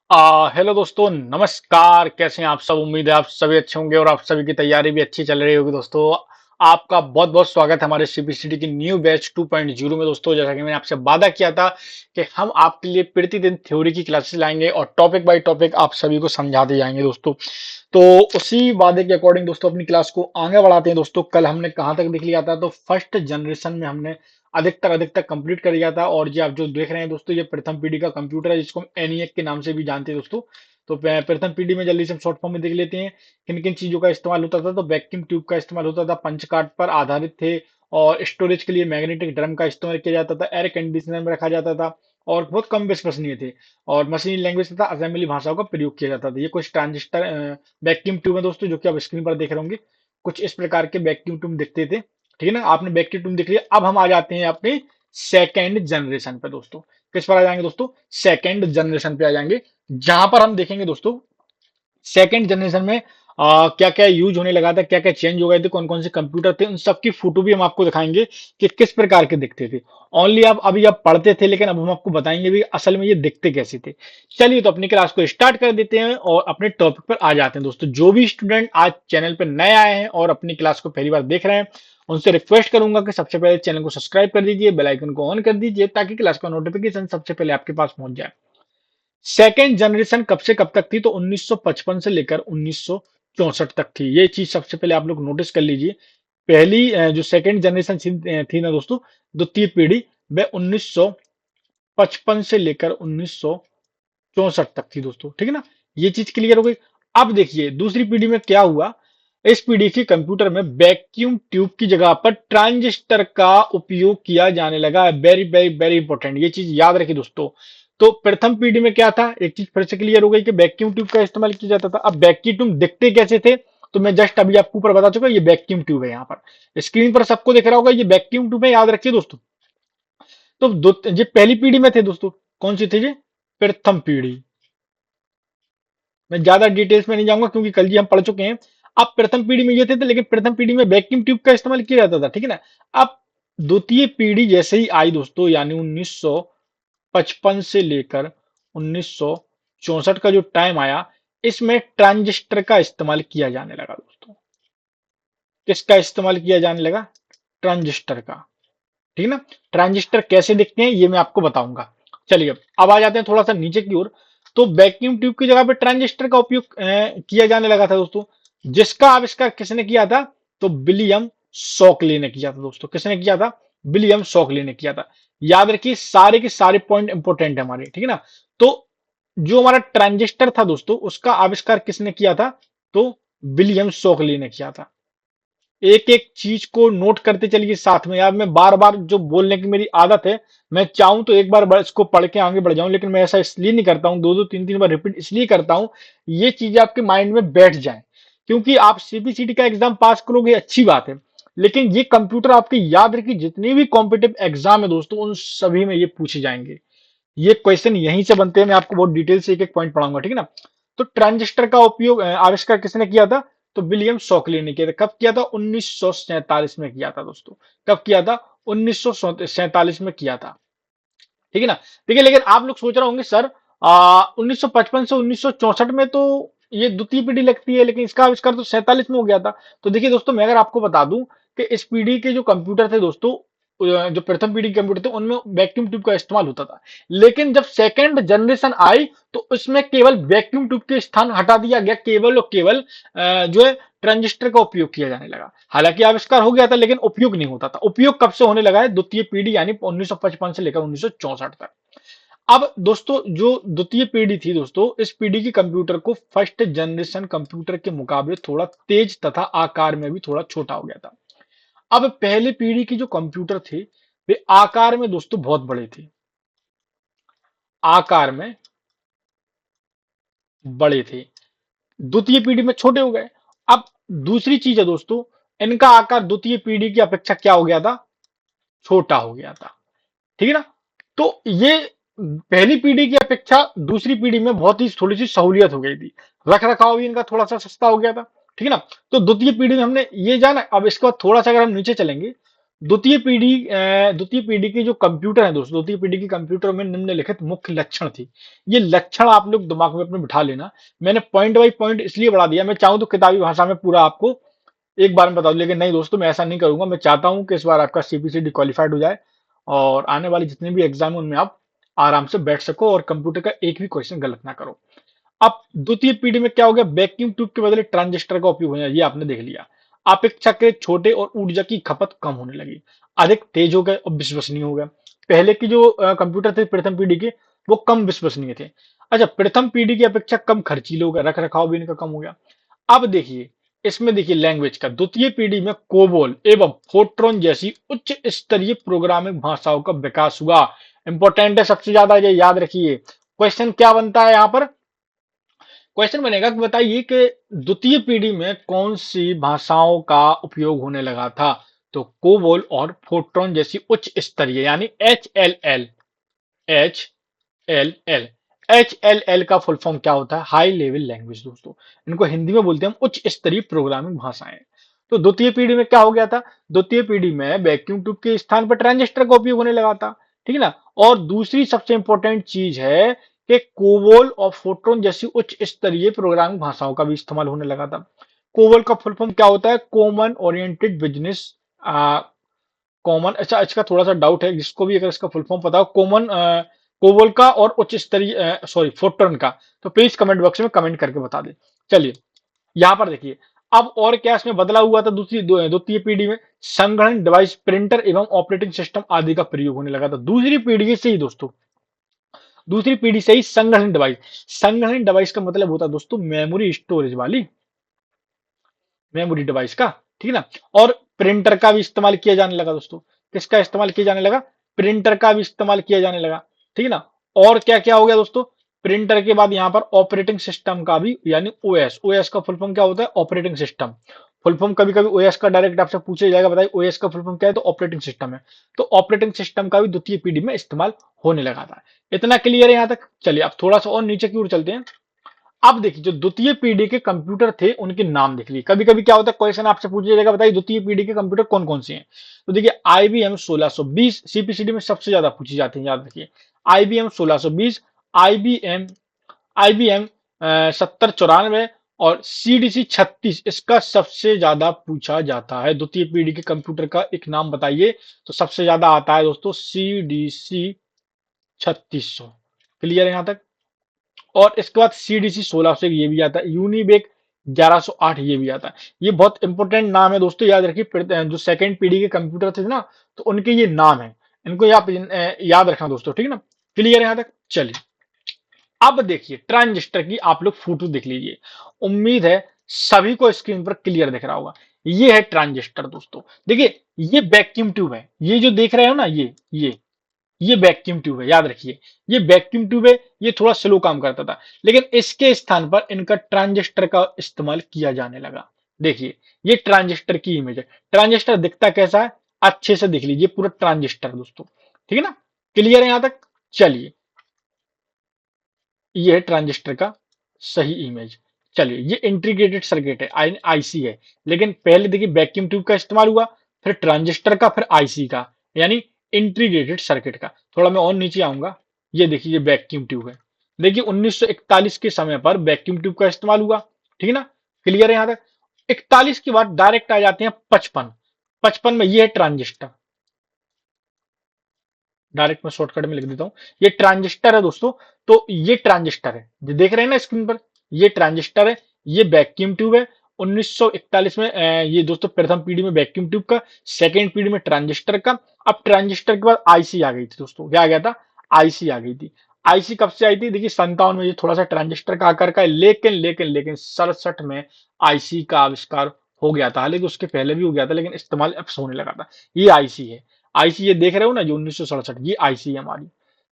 Hello दोस्तों, नमस्कार। कैसे हैं आप सब? उम्मीद है आप सभी अच्छे होंगे और आप सभी की तैयारी भी अच्छी चल रही होगी। दोस्तों, आपका बहुत बहुत स्वागत है हमारे सीबीसीटी की न्यू बैच 2.0 में। दोस्तों, जैसा कि मैंने आपसे वादा किया था कि हम आपके लिए प्रतिदिन थ्योरी की क्लासेस लाएंगे और टॉपिक बाय टॉपिक आप सभी को समझाते जाएंगे। दोस्तों, तो उसी वादे के अकॉर्डिंग दोस्तों अपनी क्लास को आगे बढ़ाते हैं। दोस्तों, कल हमने कहाँ तक देख लिया था? तो फर्स्ट जनरेशन में हमने अधिकतर अधिकतर कंप्लीट कर लिया था। और ये आप जो देख रहे हैं दोस्तों, ये प्रथम पीढ़ी का कंप्यूटर है, जिसको हम एनईएक के नाम से भी जानते हैं। दोस्तों, तो प्रथम पीढ़ी में जल्दी से हम शॉर्ट फॉर्म में देख लेते हैं किन किन चीजों का इस्तेमाल होता था। तो वैक्यूम ट्यूब का इस्तेमाल होता था, पंच कार्ड पर आधारित थे। और स्टोरेज के लिए मैग्नेटिक ड्रम का इस्तेमाल किया जाता था, एयर कंडीशनर में रखा जाता था, और बहुत कम विश्वसनीय थे। और मशीन लैंग्वेज तथा असेंबली भाषाओं का प्रयोग किया जाता था। ये कुछ ट्रांजिस्टर वैक्यूम ट्यूब है दोस्तों, जो कि आप स्क्रीन पर देख रहे होंगे। कुछ इस प्रकार के वैक्यूम ट्यूब दिखते थे। ठीक है ना, आपने वैक्यूम ट्यूब देख लिया। अब हम आ जाते हैं अपने सेकेंड जनरेशन पे। दोस्तों, किस पर आ जाएंगे? दोस्तों, सेकेंड जनरेशन पे आ जाएंगे, जहां पर हम देखेंगे दोस्तों सेकंड जनरेशन में क्या क्या यूज होने लगा था, क्या क्या चेंज हो गए थे, कौन कौन से कंप्यूटर थे, उन सबकी फोटो भी हम आपको दिखाएंगे कि किस प्रकार के दिखते थे। ओनली आप अभी आप पढ़ते थे, लेकिन अब हम आपको बताएंगे भी असल में ये दिखते कैसे थे। चलिए, तो अपनी क्लास को स्टार्ट कर देते हैं और अपने टॉपिक पर आ जाते हैं। दोस्तों, जो भी स्टूडेंट आज चैनल पर नए आए हैं और अपनी क्लास को पहली बार देख रहे हैं, उनसे रिक्वेस्ट करूंगा कि सबसे पहले चैनल को सब्सक्राइब कर दीजिए, बेल आइकन को ऑन कर दीजिए, ताकि क्लास का नोटिफिकेशन सबसे पहले आपके पास पहुंच जाए। सेकेंड जनरेशन कब से कब तक थी? तो 1955 से लेकर 1964 तक थी। ये चीज सबसे पहले आप लोग नोटिस कर लीजिए। पहली जो सेकेंड जनरेशन थी ना दोस्तों, द्वितीय पीढ़ी, वह 1955 से लेकर 1964 तक थी। दोस्तों, ठीक है ना, ये चीज क्लियर हो गई। अब देखिए दूसरी पीढ़ी में क्या हुआ। इस पीढ़ी के कंप्यूटर में वैक्यूम ट्यूब की जगह पर ट्रांजिस्टर का उपयोग किया जाने लगा। वेरी वेरी वेरी इंपॉर्टेंट, ये चीज याद रखिए दोस्तों। तो प्रथम पीढ़ी में क्या था, एक चीज फिर से क्लियर हो गई कि वैक्यूम ट्यूब का इस्तेमाल किया जाता था। अब वैक्यूम ट्यूब दिखते कैसे थे? तो मैं जस्ट अभी आपको ऊपर बता चुका, ये वैक्यूम ट्यूब है। यहाँ पर स्क्रीन पर सबको दिख रहा होगा, ये वैक्यूम ट्यूब है, याद रखिए दोस्तों। तो ये पहली पीढ़ी में थे दोस्तों। कौन सी थी ये? प्रथम पीढ़ी। मैं ज्यादा डिटेल्स में नहीं जाऊंगा, क्योंकि कल जी हम पढ़ चुके हैं। अब प्रथम पीढ़ी में ये थे, लेकिन प्रथम पीढ़ी में वैक्यूम ट्यूब का इस्तेमाल किया जाता था। ठीक है ना। अब द्वितीय पीढ़ी जैसे ही आई दोस्तों, यानी 1955 से लेकर 1964 का जो टाइम आया, इसमें ट्रांजिस्टर का इस्तेमाल किया जाने लगा दोस्तों। किसका इस्तेमाल किया जाने लगा? ट्रांजिस्टर का। ठीक है ना। ट्रांजिस्टर कैसे दिखते हैं ये मैं आपको बताऊंगा। चलिए, अब आ जाते हैं थोड़ा सा नीचे की ओर। तो वैक्यूम ट्यूब की जगह पे ट्रांजिस्टर का उपयोग किया जाने लगा था दोस्तों। जिसका आविष्कार किसने किया था? तो विलियम शॉकली ने किया था दोस्तों। किसने किया था? विलियम शॉकली ने किया था। याद रखिए, सारे के सारे पॉइंट इंपोर्टेंट है हमारे। ठीक है ना। तो जो हमारा ट्रांजिस्टर था दोस्तों, उसका आविष्कार किसने किया था? तो विलियम शॉकली ने किया था। एक एक चीज को नोट करते चलिए साथ में। यार, मैं बार बार जो बोलने की मेरी आदत है, मैं चाहूं तो एक बार इसको पढ़ के आगे बढ़ जाऊं, लेकिन मैं ऐसा इसलिए नहीं करता हूं। दो दो तीन तीन बार रिपीट इसलिए करता हूं, ये चीजें आपके माइंड में बैठ जाए। क्योंकि आप सीबीसीटी का एग्जाम पास करोगे, अच्छी बात है, लेकिन ये कंप्यूटर आपके याद रखिए, जितने भी कॉम्पिटिटिव एग्जाम है दोस्तों, उन सभी में ये पूछे जाएंगे। ये क्वेश्चन यहीं से बनते हैं। मैं आपको बहुत डिटेल से एक एक पॉइंट पढ़ाऊंगा। ठीक है ना। तो ट्रांजिस्टर का उपयोग आविष्कार किसने किया था? तो विलियम शॉकली ने किया था। कब किया था? 1947 में किया था दोस्तों। कब किया था? 1947 में किया था। ठीक है ना। देखिए, लेकिन आप लोग सोच रहे होंगे, सर 1955 से 1964 में तो ये द्वितीय पीढ़ी लगती है, लेकिन इसका आविष्कार तो 47 में हो गया था। तो देखिए दोस्तों, मैं अगर आपको बता दूं कि इस पीढ़ी के जो कंप्यूटर थे दोस्तों, जो प्रथम पीढ़ी के कंप्यूटर थे, उनमें वैक्यूम ट्यूब का इस्तेमाल होता था। लेकिन जब सेकंड जनरेशन आई, तो उसमें केवल वैक्यूम ट्यूब के स्थान हटा दिया गया, केवल और केवल जो है ट्रांजिस्टर का उपयोग किया जाने लगा। हालांकि आविष्कार हो गया था, लेकिन उपयोग नहीं होता था। उपयोग कब से होने लगा है? द्वितीय पीढ़ी, यानी 1955 से लेकर 1964 तक। अब दोस्तों, जो द्वितीय पीढ़ी थी दोस्तों, इस पीढ़ी की कंप्यूटर को फर्स्ट जनरेशन कंप्यूटर के मुकाबले थोड़ा तेज तथा आकार में भी थोड़ा छोटा हो गया था। अब पहले पीढ़ी की जो कंप्यूटर थे, वे आकार में दोस्तों बहुत बड़े थे। आकार में बड़े थे। द्वितीय पीढ़ी में छोटे हो गए। अब दूसरी चीज है दोस्तों, इनका आकार द्वितीय पीढ़ी की अपेक्षा क्या हो गया था? छोटा हो गया था। ठीक है ना। तो ये पहली पीढ़ी की अपेक्षा दूसरी पीढ़ी में बहुत ही थोड़ी सी सहूलियत हो गई थी। रख रखाव भी इनका थोड़ा सा सस्ता हो गया था। ठीक है ना। तो द्वितीय पीढ़ी में हमने ये जाना। अब इसके बाद थोड़ा सा अगर हम नीचे चलेंगे, द्वितीय पीढ़ी के जो कंप्यूटर है दोस्तों, द्वितीय पीढ़ी के कंप्यूटर में निम्नलिखित मुख्य लक्षण थी। ये लक्षण आप लोग दिमाग में अपने बिठा लेना। मैंने पॉइंट बाई पॉइंट इसलिए बढ़ा दिया, मैं चाहूं तो किताबी भाषा में पूरा आपको एक बार में बता दूं, लेकिन नहीं दोस्तों, मैं ऐसा नहीं करूंगा। मैं चाहता हूं कि इस बार आपका सीपीसीडी क्वालिफाइड हो जाए और आने वाले जितने भी एग्जाम है उनमें आप आराम से बैठ सको और कंप्यूटर का एक भी क्वेश्चन गलत ना करो। अब द्वितीय पीढ़ी में क्या हो गया, वैक्यूम ट्यूब के बदले ट्रांजिस्टर का उपयोग होना, ये आपने देख लिया। अपेक्षाकृत छोटे और ऊर्जा की खपत कम होने लगी, अधिक तेज हो गए और विश्वसनीय हो गए। पहले की जो कंप्यूटर थे प्रथम पीढ़ी के, वो कम विश्वसनीय थे। अच्छा, प्रथम पीढ़ी की अपेक्षा कम खर्चीले हो गए, रख रखाव भी इनका कम हो गया। अब देखिए, इसमें देखिए लैंग्वेज का, द्वितीय पीढ़ी में कोबोल एवं फोर्ट्रॉन जैसी उच्च स्तरीय प्रोग्रामिंग भाषाओं का विकास हुआ। इंपॉर्टेंट है सबसे ज्यादा, ये याद रखिए। क्वेश्चन क्या बनता है यहाँ पर, क्वेश्चन बनेगा कि बताइए कि द्वितीय पीढ़ी में कौन सी भाषाओं का उपयोग होने लगा था। तो कोबोल और फोर्ट्रॉन जैसी उच्च स्तरीय, यानी H L L H L L का फुल फॉर्म क्या होता है, हाई लेवल लैंग्वेज दोस्तों। इनको हिंदी में बोलते हैं हम उच्च स्तरीय प्रोग्रामिंग भाषाएं। तो द्वितीय पीढ़ी में क्या हो गया था, द्वितीय पीढ़ी में वैक्यूम ट्यूब के स्थान पर ट्रांजिस्टर का उपयोग होने लगा था, ठीक है ना। और दूसरी सबसे इंपॉर्टेंट चीज है कि कोबोल और फोर्ट्रॉन जैसी उच्च स्तरीय प्रोग्रामिंग भाषाओं का भी इस्तेमाल होने लगा था। कोबोल का फुल फॉर्म क्या होता है, कॉमन ओरिएंटेड बिजनेस कॉमन। अच्छा, इसका थोड़ा सा डाउट है, जिसको भी अगर इसका फुल फॉर्म पता हो, कॉमन कोबोल का और उच्च स्तरीय सॉरी फोर्ट्रॉन का, तो प्लीज कमेंट बॉक्स में कमेंट करके बता दें। चलिए यहां पर देखिए, अब और क्या इसमें बदलाव हुआ था द्वितीय पीढ़ी में, संगणन डिवाइस, प्रिंटर एवं ऑपरेटिंग सिस्टम आदि का प्रयोग होने लगा था दूसरी पीढ़ी से ही दोस्तों। दूसरी पीढ़ी से ही संगणन डिवाइस, संगणन डिवाइस का मतलब होता है दोस्तों मेमोरी स्टोरेज वाली मेमोरी डिवाइस का, ठीक है ना। और प्रिंटर का भी इस्तेमाल किया जाने लगा दोस्तों। किसका इस्तेमाल किया जाने लगा, प्रिंटर का भी इस्तेमाल किया जाने लगा, ठीक है ना। और क्या क्या हो गया दोस्तों, प्रिंटर के बाद यहाँ पर ऑपरेटिंग सिस्टम का भी, यानी ओएस, ओएस का फुल फॉर्म क्या होता है, ऑपरेटिंग सिस्टम। फुल फॉर्म कभी कभी ओएस का डायरेक्ट आपसे पूछा जाएगा, बताइए ओएस का फुल फॉर्म क्या है, तो ऑपरेटिंग सिस्टम है। तो ऑपरेटिंग सिस्टम का भी द्वितीय पीढ़ी में इस्तेमाल होने लगा था। इतना क्लियर है यहाँ तक। चलिए अब थोड़ा सा और नीचे की ओर चलते हैं। अब देखिए, जो द्वितीय पीढ़ी के कंप्यूटर थे उनके नाम देख लीजिए। कभी कभी क्या होता है, क्वेश्चन आपसे पूछा जाएगा, बताइए द्वितीय पीढ़ी के कंप्यूटर कौन कौन से हैं। तो देखिए आईबीएम 1620 सीपीसीडी में सबसे ज्यादा पूछी जाती है, याद रखिए। आईबीएम 1620, आईबीएम आईबीएम 7094 और सीडीसी 36, इसका सबसे ज्यादा पूछा जाता है। द्वितीय पीढ़ी के कंप्यूटर का एक नाम बताइए, तो सबसे ज्यादा आता है दोस्तों सीडीसी 3600। क्लियर है यहां तक। और इसके बाद सीडीसी 1600 ये भी आता है, यूनिबेक 1108 ये भी आता है। ये बहुत इंपॉर्टेंट नाम है दोस्तों, याद रखिए। जो सेकंड पीढ़ी के कंप्यूटर थे ना, तो उनके ये नाम है, इनको आप याद रखना दोस्तों, ठीक है ना। क्लियर है यहां तक। चलिए अब देखिए ट्रांजिस्टर की आप लोग फोटो देख लीजिए। उम्मीद है सभी को स्क्रीन पर क्लियर दिख रहा होगा। ये है ट्रांजिस्टर दोस्तों। देखिए ये वैक्यूम ट्यूब है, ये जो देख रहे हो ना, ये वैक्यूम ट्यूब है, याद रखिए। ये वैक्यूम ट्यूब है, ये थोड़ा स्लो काम करता था, लेकिन इसके स्थान पर इनका ट्रांजिस्टर का इस्तेमाल किया जाने लगा। देखिए ये ट्रांजिस्टर की इमेज है। ट्रांजिस्टर दिखता कैसा है, अच्छे से देख लीजिए, पूरा ट्रांजिस्टर दोस्तों, ठीक है ना। क्लियर है यहां तक। चलिए ये है ट्रांजिस्टर का सही इमेज। चलिए ये इंटीग्रेटेड सर्किट है, आईसी है। लेकिन पहले देखिए वैक्यूम ट्यूब का इस्तेमाल हुआ, फिर ट्रांजिस्टर का, फिर आईसी का, यानी इंटीग्रेटेड सर्किट का। थोड़ा मैं और नीचे आऊंगा। ये देखिए ये वैक्यूम ट्यूब है। देखिए 1941 के समय पर वैक्यूम ट्यूब का इस्तेमाल हुआ, ठीक है ना। क्लियर है यहां तक। 41 के बाद डायरेक्ट आ जाते हैं 55। 55 में ये है ट्रांजिस्टर। डायरेक्ट मैं शॉर्टकट में लिख देता हूं, ये ट्रांजिस्टर है दोस्तों। तो ये ट्रांजिस्टर है, जो देख रहे हैं ना स्क्रीन पर, ये ट्रांजिस्टर है। ये वैक्यूम ट्यूब है। 1941 में ये दोस्तों प्रथम पीढ़ी में वैक्यूम ट्यूब का, सेकेंड पीढ़ी में ट्रांजिस्टर का। अब ट्रांजिस्टर के बाद आईसी आ गई थी दोस्तों। क्या आ गया था, आईसी आ गई थी। आईसी कब से आई थी, देखिए 57 में, ये थोड़ा सा ट्रांजिस्टर का आकार का है, लेकिन 67 में आईसी का आविष्कार हो गया था। हालांकि उसके पहले भी हो गया था, लेकिन इस्तेमाल अब से होने लगा था। ये आईसी है। आईसी ये देख रहे हो ना, जो 1967, ये आईसी है हमारी।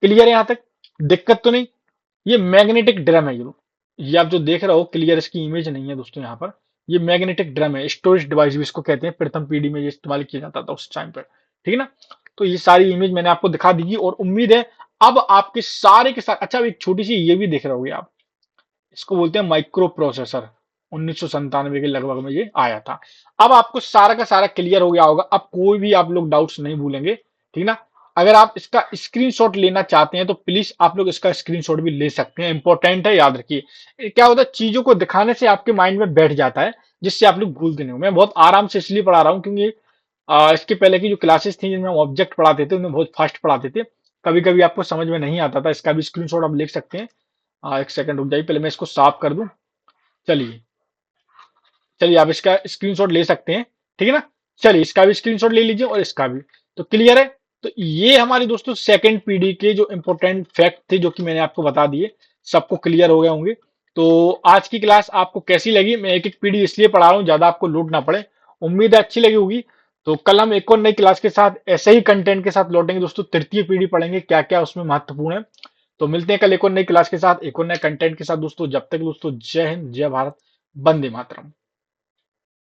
क्लियर है यहां तक, दिक्कत तो नहीं। ये मैग्नेटिक ड्रम है ये आप जो देख रहे हो, क्लियर इसकी इमेज नहीं है दोस्तों यहाँ पर। ये मैग्नेटिक ड्रम है, स्टोरेज डिवाइस भी इसको कहते हैं। प्रथम पीढ़ी में ये इस्तेमाल किया जाता था उस टाइम पर, ठीक है ना। तो ये सारी इमेज मैंने आपको दिखा दी और उम्मीद है अब आपके सारे के साथ। अच्छा, एक छोटी सी ये भी देख रहे होगे आप, इसको बोलते हैं माइक्रो प्रोसेसर। 1997 के लगभग में ये आया था। अब आपको सारा का सारा क्लियर हो गया होगा, अब कोई भी आप लोग डाउट्स नहीं भूलेंगे, ठीक ना। अगर आप इसका स्क्रीनशॉट लेना चाहते हैं तो प्लीज आप लोग इसका स्क्रीनशॉट भी ले सकते हैं, इंपॉर्टेंट है, याद रखिए। क्या होता है, चीजों को दिखाने से आपके माइंड में बैठ जाता है, जिससे आप लोग भूलते नहीं हो। मैं बहुत आराम से इसलिए पढ़ा रहा हूँ क्योंकि इसके पहले की जो क्लासेस थी जिनमें हम ऑब्जेक्ट पढ़ाते थे उनमें बहुत फास्ट पढ़ाते थे, कभी कभी आपको समझ में नहीं आता था। इसका भी स्क्रीनशॉट आप ले सकते हैं। एक सेकंड रुक जाइए, पहले मैं इसको साफ कर दूं। चलिए, चलिए आप इसका स्क्रीनशॉट ले सकते हैं, ठीक है ना। चलिए इसका भी स्क्रीनशॉट ले लीजिए और इसका भी। तो क्लियर है। तो ये हमारे दोस्तों सेकंड पीढ़ी के जो इंपॉर्टेंट फैक्ट थे जो कि मैंने आपको बता दिए, सबको क्लियर हो गए होंगे। तो आज की क्लास आपको कैसी लगी, मैं एक एक पीढ़ी इसलिए पढ़ा रहा हूँ ज्यादा आपको लोड ना पड़े, उम्मीद है अच्छी लगी होगी। तो कल हम एक और नई क्लास के साथ ऐसे ही कंटेंट के साथ लौटेंगे दोस्तों, तृतीय पीढ़ी पढ़ेंगे क्या क्या उसमें महत्वपूर्ण है। तो मिलते हैं कल एक और नई क्लास के साथ, एक और नए कंटेंट के साथ दोस्तों। जब तक दोस्तों, जय हिंद, जय भारत, वंदे मातरम।